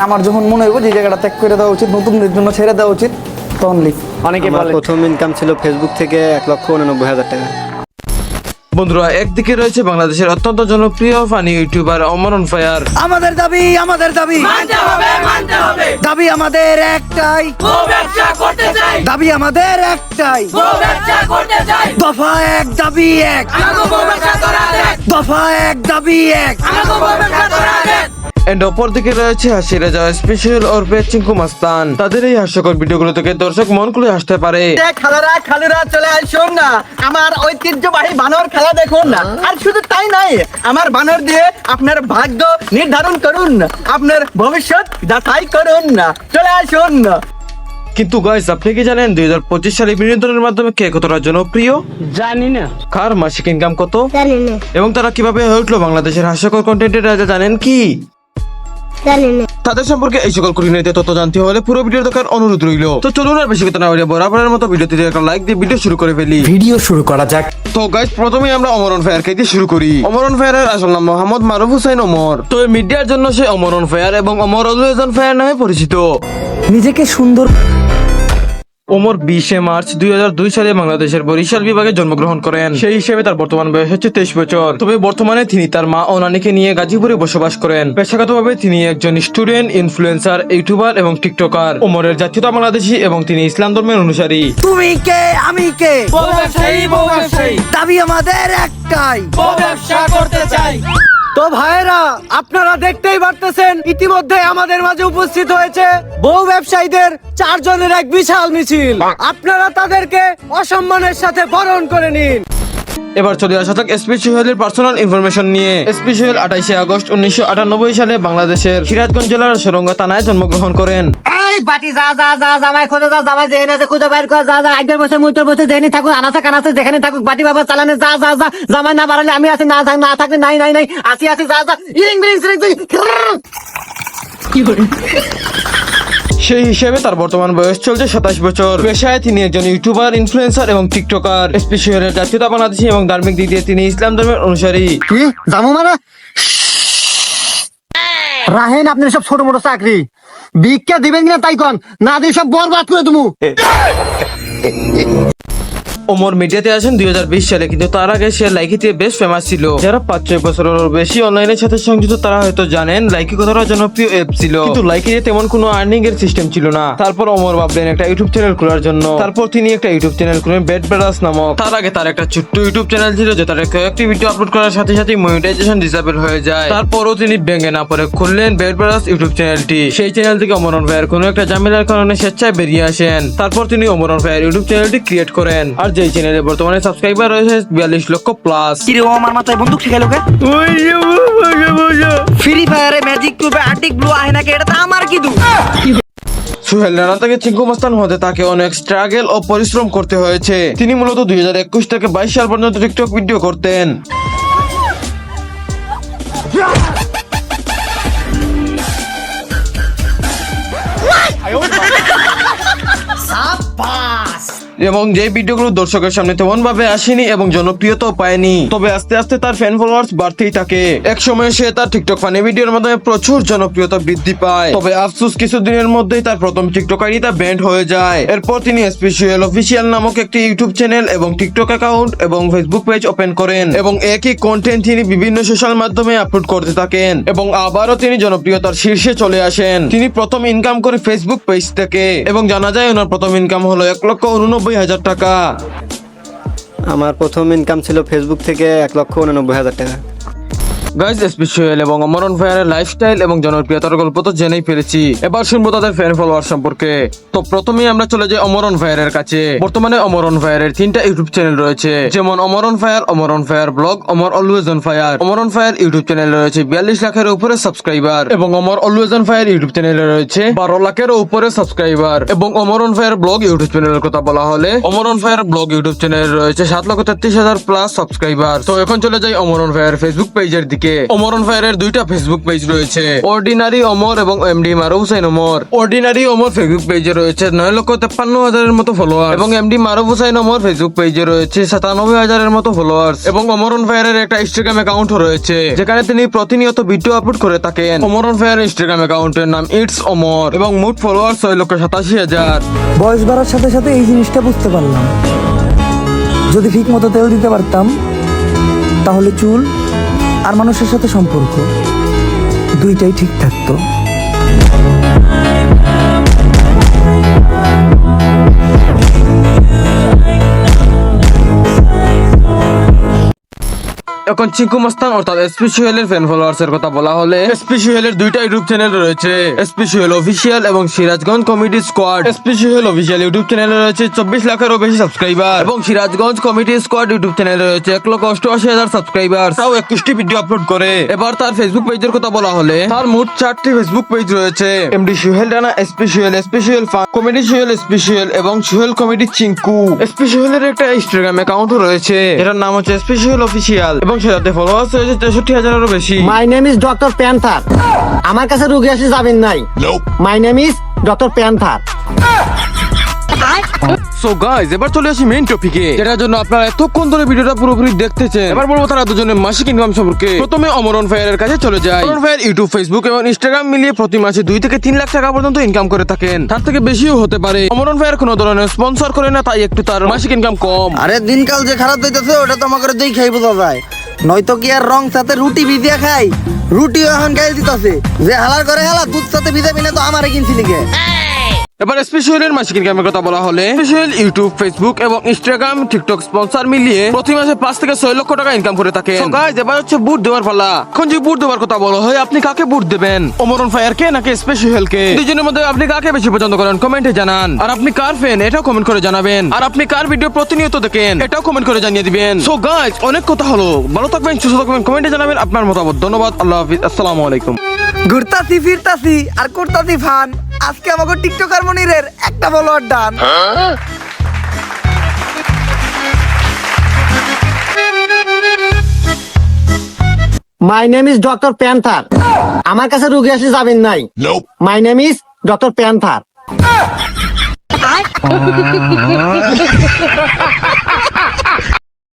আমার যখন মনে হইব যে জায়গাটা ত্যাগ করে দেওয়া উচিত, নতুনদের জন্য ছেড়ে দেওয়া উচিত, তখন লিখ। অনেকে বলে প্রথম ইনকাম ছিল ফেসবুক থেকে 1,89,000 টাকা। বন্ধুরা, একদিকে রয়েছে বাংলাদেশের অত্যন্ত জনপ্রিয় funny YouTuber Amar on fire. আমাদের দাবি দাবি আমাদের একটাই, দাবি আমাদের একটাই, দফা এক দাবি এক, দফা এক দাবি এক। এন্ড অপরদিকে রয়েছে হাসি রাজা স্পেশাল ওরফে চিঙ্কু মাস্তান। তাদের এই হাস্যকর ভিডিওগুলো থেকে দর্শক মন খুলে হাসতে পারে। খালুরা চলে আসুন না, আমার ঐতিহ্যবাহী বানর খেলা দেখুন না। আর শুধু তাই নাই, আমার বানর দিয়ে আপনার ভাগ্য নির্ধারণ করুন, আপনার ভবিষ্যৎ যাচাই করুন না, চলে আসুন। কিন্তু গাইস, আপনি কি জানেন 2025 সালে বিনোদনের মাধ্যমে কে কতটা জনপ্রিয়? জানি না। কার মাসিক ইনকাম কত, জানি না, এবং তারা কিভাবে হয়ে উঠলো বাংলাদেশের হাস্যকর কন্টেন্টের রাজা, জানেন কি? জানি না। তাদের সম্পর্কে এই সকল খুঁটিনাটি তথ্য জানতে হলে পুরো ভিডিও দেখার অনুরোধ রইল। তো চলুন আর বেশি কথা না বলে বরাবরের মতো ভিডিওতে একটা লাইক দিয়ে ভিডিও শুরু করে ফেলি। ভিডিও শুরু করা যাক। তো গাইস, প্রথমে আমরা অমর অন ফায়ারকে দিয়ে শুরু করি। অমর অন ফায়ারের আসল নাম মোহাম্মদ মারুফ হোসেন অমর। তো মিডিয়ার জন্য সে অমর অন ফায়ার এবং অমর অলওয়েজ অন ফায়ার নামে পরিচিত। নিজেকে সুন্দর ওমর 20 মার্চ 2002 সালে বাংলাদেশের বরিশাল বিভাগে জন্মগ্রহণ করেন। সেই হিসেবে তার বর্তমান বয়স হচ্ছে 23 বছর। তবে বর্তমানে তিনি তার মা ও নানিকে নিয়ে গাজীপুরে বসবাস করেন। পেশাগতভাবে তিনি একজন স্টুডেন্ট, ইনফ্লুয়েন্সার, ইউটিউবার এবং টিকটকার। ওমরের জাতীয়তা বাংলাদেশি এবং তিনি ইসলাম ধর্মের অনুসারী। তুমি কে আমি কে, দাবি আমাদের একটাই, ব্যবসা করতে চাই। তো ভাইরা, আপনারা দেখতেই পারতেছেন ইতিমধ্যে আমাদের মাঝে উপস্থিত হয়েছে বহু ব্যবসায়ীদের 4 জনের এক বিশাল মিছিল। আপনারা তাদেরকে অসম্মানের সাথে বরণ করে নিন। এবার চলে আসা থাক এসপি সোহেলের পার্সোনাল ইনফরমেশন নিয়ে। এসপি সোহেল 28 আগস্ট 1998 সালে বাংলাদেশের সিরাজগঞ্জ জেলার সরঙ্গা থানায় জন্মগ্রহণ করেন। বাটি যা যা যা জামাই খোঁজে যা, জামাই যেখানে আছে খুঁজে বাইর কর, যা যা আগের বছর মুইতর বছর যেখানে থাকুক, আনাচে কানাচে যেখানে থাকুক, বাটি বাবা চালানে যা যা যা, জামাই না বাড়ালে আমি আছি, না থাক না থাকলে নাই নাই নাই, আসি আসি যা যা, ইরিং বিরিং সিরিং সিরিং। সেই হিসেবে তার বর্তমান বয়স চলছে 27 বছর। পেশায় তিনি একজন ইউটিউবার, ইনফ্লুয়েন্সার এবং টিকটকার। এসপি সোহেলের জাতীয়তা বাংলাদেশি এবং ধার্মিক দিক দিয়ে তিনি ইসলাম ধর্মের অনুসারী। কি জামু মানে রাহেন, আপনি সব ছোট মোটো চাকরি ভিক্ষা দিবেন কিনা তাই কন, না দিয়ে সব বরবাদ করে তুমি। ওমর মিডিয়াতে আসেন 2020 সালে, কিন্তু তার আগে সে লাইকিতে বেশ ফেমাস ছিল। যারা 5-6 বছরের বেশি অনলাইনের সাথে সংযুক্ত তারা হয়তো জানেন লাইকি কতটা জনপ্রিয় অ্যাপ ছিল, কিন্তু লাইকিতে তেমন কোনো আর্নিং এর সিস্টেম ছিল না। তারপর ওমর ভাবলেন একটা ইউটিউব চ্যানেল খোলার জন্য। তারপর তিনি একটা ইউটিউব চ্যানেল খুলেন, বেড ব্রাদার্স নামক। তার আগে তার একটা ছোট্ট ইউটিউব চ্যানেল ছিল, যে তার কয়েকটি ভিডিও আপলোড করার সাথে সাথে মনিটাইজেশন ডিসেবল হয়ে যায়। তারপরও তিনি ভেঙে না পরে খুললেন বেড ব্রাদার্স ইউটিউব চ্যানেলটি। সেই চ্যানেল থেকে অমর অন ফায়ার কোনো একটা ঝামেলার কারণে স্বেচ্ছায় বেরিয়ে আসেন। তারপর তিনি অমর অন ফায়ার ইউটিউব চ্যানেলটি ক্রিয়েট করেন, আর যেই চ্যানেলে বর্তমানে সাবস্ক্রাইবার রয়েছে 42 লক্ষ প্লাস। কিরে ও আমার মাথায় বন্দুক শিখাইলো কে? ফ্রি ফায়ারে ম্যাজিক কিউবে আর্টিক ব্লু আহে নাকি, এটা তো আমার কি দু। সোহেল রানা থেকে চিঙ্কু মাস্তান হতে তাকে অনেক স্ট্রাগল ও পরিশ্রম করতে হয়েছে। তিনি মূলত 2021 থেকে 22 সাল পর্যন্ত টিকটক ভিডিও করতেন। এবং যে ভিডিওগুলো দর্শকের সামনে তেমন ভাবে আসেনি এবং জনপ্রিয়তাও পায়নি, তবে আস্তে আস্তে তার ফ্যান ফলোয়ার্স বাড়তেই থাকে। এক সময় সে তার টিকটক ফানি ভিডিওর মাধ্যমে প্রচুর জনপ্রিয়তা বৃদ্ধি পায়। তবে আফসোস, কিছুদিনের মধ্যেই তার প্রথম টিকটক আইডিটা ব্যান্ড হয়ে যায়। এরপর তিনি এসপি সোহেল অফিসিয়াল নামক একটি ইউটিউব চ্যানেল এবং টিকটক অ্যাকাউন্ট এবং ফেসবুক পেজ ওপেন করেন, এবং একই কন্টেন্ট তিনি বিভিন্ন সোশ্যাল মাধ্যমে আপলোড করতে থাকেন, এবং আবারও তিনি জনপ্রিয়তার শীর্ষে চলে আসেন। তিনি প্রথম ইনকাম করে ফেসবুক পেজ থেকে, এবং জানা যায় ওনার প্রথম ইনকাম হলো 1,89,000 টাকা। আমার প্রথম ইনকাম ছিল ফেসবুক থেকে 1,89,000 টাকা। গাইজ, এসপি সোহেল এবং অমর অন ফায়ারের লাইফস্টাইল এবং জনপ্রিয়তার গল্প তো জেনেই ফেলেছি। এবার শুনবো তাদের ফ্যান ফলোয়ার সম্পর্কে। তো প্রথমেই আমরা চলে যাই অমর অন ফায়ারের কাছে। বর্তমানে অমর অন ফায়ারের 3টা ইউটিউব চ্যানেল রয়েছে, যেমন Amar on fire vlog, Amar always on fire. Amar on fire YouTube চ্যানেলে রয়েছে 42 লাখের উপরে সাবস্ক্রাইবার, এবং Amar always on fire YouTube চ্যানেলে রয়েছে 12 লাখের উপরে সাবস্ক্রাইবার। এবং Amar on fire vlog YouTube চ্যানেলের কথা বলা হলে Amar on fire vlog YouTube চ্যানেলে রয়েছে 7,33,000 প্লাস সাবস্ক্রাইবার। তো এখন চলে যাই অমর অন ফায়ার ফেসবুক পেজের দিকে। থেকে। ওমর অন ফায়ারের দুইটা ফেসবুক পেজ রয়েছে, অর্ডিনারি ওমর এবং এমডি মারুফ হুসাইন ওমর। অর্ডিনারি ওমর ফেসবুক পেজে রয়েছে 9,53,000-এর মতো ফলোয়ার এবং এমডি মারুফ হুসাইন ওমর ফেসবুক পেজে রয়েছে 97,000-এর মতো ফলোয়ার্স এবং ওমর অন ফায়ারের একটা ইনস্টাগ্রাম অ্যাকাউন্টও রয়েছে যেখানে তিনি প্রতিনিয়ত ভিডিও আপলোড করে থাকেন। ওমর অন ফায়ার ইনস্টাগ্রাম অ্যাকাউন্টের নাম ইটস ওমর এবং মোট ফলোয়ার 6,87,000। বয়স বাড়ার সাথে সাথে এই জিনিসটা বুঝতে পারলাম, যদি ঠিক মতো তেল দিতে পারতাম তাহলে চুল আর মানুষের সাথে সম্পর্ক দুইটাই ঠিক থাকতো। এখন চিকু মস্তান অর্থাৎ এসপি সোহেলের ফ্যান ফলোয়ার্স এর কথা বলা হলে এসপি সোহেলের দুইটা ইউটিউব চ্যানেল রয়েছে, এসপি সোহেল অফিসিয়াল এবং Sirajganj committee squad. SP Sohel official YouTube চ্যানেলে রয়েছে 24 লাখেরও বেশি সাবস্ক্রাইবার এবং সিরাজগঞ্জ কমিটি স্কোয়াড ইউটিউব চ্যানেলে রয়েছে 1,88,000 সাবস্ক্রাইবার, তাও 21টি ভিডিও আপলোড করে। এবার তার ফেসবুক পেজের কথা বলা হলে তার মোট 4টি ফেসবুক পেজ রয়েছে, MD Sohel Rana, SP Sohel fun, committee Sohel, SP Sohel এবং সোহেল কমিটি চিঙ্কু। এসপি সোহেলের একটা ইনস্টাগ্রাম অ্যাকাউন্টও রয়েছে, এটার নাম হচ্ছে এসপি সোহেল অফিসিয়াল এবং সেটাতে ফলোয়ার্স রয়েছে 63,000-এরও বেশি। My name is doctor panther. আমার কাছে রুগী আসলে যাবেন নাই। My name is doctor panther. So guys, এবার চলে আসি মেইন টপিকে, যেটার জন্য আপনারা এতক্ষণ ধরে ভিডিওটা পুরোপুরি দেখতেছেন। এবার বলবো তারা দুজনের মাসিক ইনকাম সম্পর্কে। প্রথমে ওমর অন ফায়ারের কাছে চলে যায়। Omar on fire YouTube, Facebook এবং ইনস্টাগ্রাম মিলিয়ে প্রতি মাসে 2 থেকে 3 লাখ টাকা পর্যন্ত ইনকাম করে থাকেন, তার থেকে বেশিও হতে পারে। ওমর অন ফায়ার কোনো ধরনের স্পন্সর করে না, তাই একটু তার মাসিক ইনকাম কম। আরে দিনকাল যে খারাপ হইতেছে ওটা তো আমাকে দেখাই বোঝা যায়, নয়তো কি আর রং সাথে রুটি ভিজিয়া খাই, রুটিও এখন গাইল দিতেছে যে হালার করে হালা দুধ সাথে ভিজাবি না তো আমারে কিনছি লিগে। এবার স্পেশালের মাসিক ইনকামের কথা বলা হলে স্পেশাল ইউটিউব, ফেসবুক এবং ইনস্টাগ্রাম, টিকটক স্পন্সর মিলিয়ে প্রতি মাসে 5 থেকে 6 লক্ষ টাকা ইনকাম করে থাকে। সো গাইস, এবার হচ্ছে বুট দেওয়ার পালা। এখন যে বুট দেওয়ার কথা বলা হয়, আপনি কাকে বুট দেবেন, ওমর অন ফায়ার কে নাকি স্পেশাল কে? দুজনের মধ্যে আপনি কাকে বেশি পছন্দ করেন কমেন্টে জানান। আর আপনি কার ফ্যান এটাও কমেন্ট করে জানাবেন। আর আপনি কার ভিডিও প্রতিনিয়ত দেখেন এটাও কমেন্ট করে জানিয়ে দিবেন। সো গাইস, অনেক কথা হলো, ভালো থাকবেন, সুস্থ থাকবেন, কমেন্টে জানাবেন আপনার মতামত। ধন্যবাদ, আল্লাহ হাফিজ, আসসালামু আলাইকুম। ঘুরতাছি ফিরতাছি আর করতাছি ফান, আজকে আমাকে টিকটকার মনিরের একটা follower done. My name is doctor panther. আমার কাছে রুগী আসলে যাবেন নাই। My name is doctor panther.